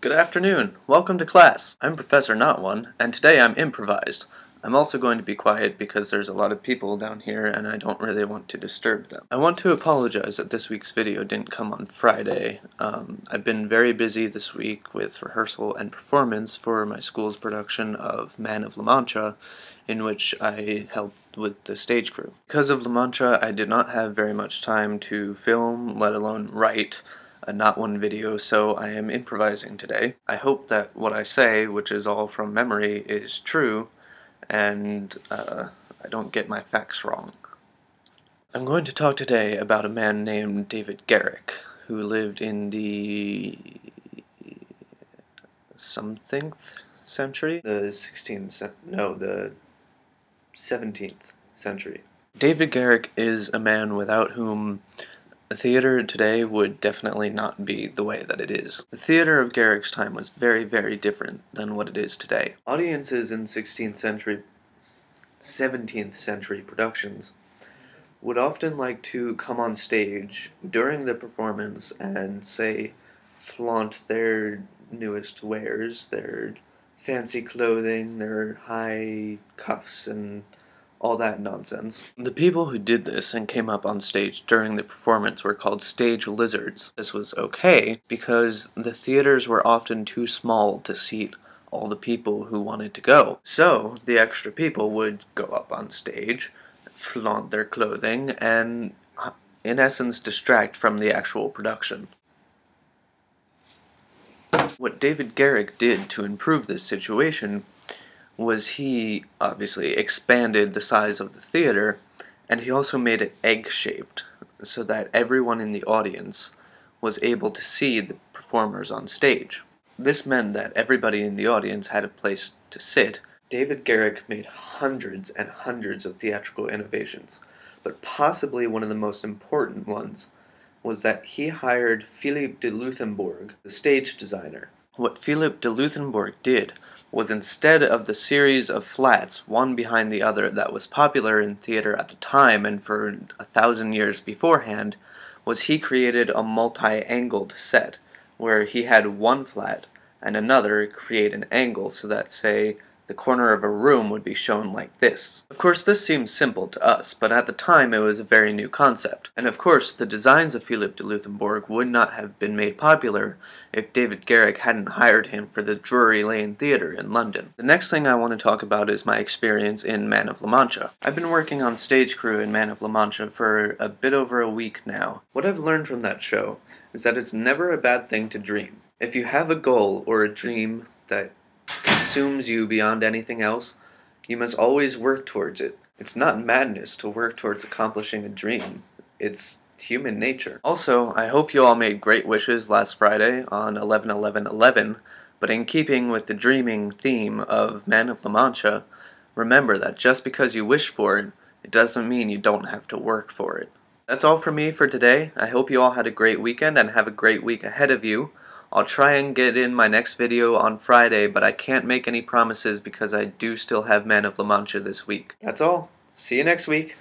Good afternoon. Welcome to class. I'm Professor NotONE, and today I'm improvised. I'm also going to be quiet because there's a lot of people down here and I don't really want to disturb them. I want to apologize that this week's video didn't come on Friday. I've been very busy this week with rehearsal and performance for my school's production of Man of La Mancha, in which I helped with the stage crew. Because of La Mancha, I did not have very much time to film, let alone write, a NotONE video, so I am improvising today. I hope that what I say, which is all from memory, is true, and I don't get my facts wrong. I'm going to talk today about a man named David Garrick, who lived in the something century? The 17th century. David Garrick is a man without whom theater today would definitely not be the way that it is. The theater of Garrick's time was very, very different than what it is today. Audiences in 17th century productions would often like to come on stage during the performance and, say, flaunt their newest wares, their fancy clothing, their high cuffs, and all that nonsense. The people who did this and came up on stage during the performance were called stage lizards. This was okay because the theaters were often too small to seat all the people who wanted to go. So the extra people would go up on stage, flaunt their clothing, and in essence distract from the actual production. What David Garrick did to improve this situation was he obviously expanded the size of the theater, and he also made it egg-shaped so that everyone in the audience was able to see the performers on stage. This meant that everybody in the audience had a place to sit. David Garrick made hundreds and hundreds of theatrical innovations, but possibly one of the most important ones was that he hired Philippe de Louthenbourg, the stage designer. What Philippe de Louthenbourg did was, instead of the series of flats, one behind the other, that was popular in theater at the time and for 1,000 years beforehand, was he created a multi-angled set, where he had one flat and another create an angle so that, say, the corner of a room would be shown like this. Of course, this seems simple to us, but at the time it was a very new concept. And of course, the designs of Philippe de Louthenbourg would not have been made popular if David Garrick hadn't hired him for the Drury Lane Theatre in London. The next thing I want to talk about is my experience in Man of La Mancha. I've been working on stage crew in Man of La Mancha for a bit over a week now. What I've learned from that show is that it's never a bad thing to dream. If you have a goal or a dream that consumes you beyond anything else, you must always work towards it. It's not madness to work towards accomplishing a dream. It's human nature. Also, I hope you all made great wishes last Friday on 11/11/11, but in keeping with the dreaming theme of Man of La Mancha, remember that just because you wish for it, it doesn't mean you don't have to work for it. That's all from me for today. I hope you all had a great weekend and have a great week ahead of you. I'll try and get in my next video on Friday, but I can't make any promises because I do still have Man of La Mancha this week. That's all. See you next week.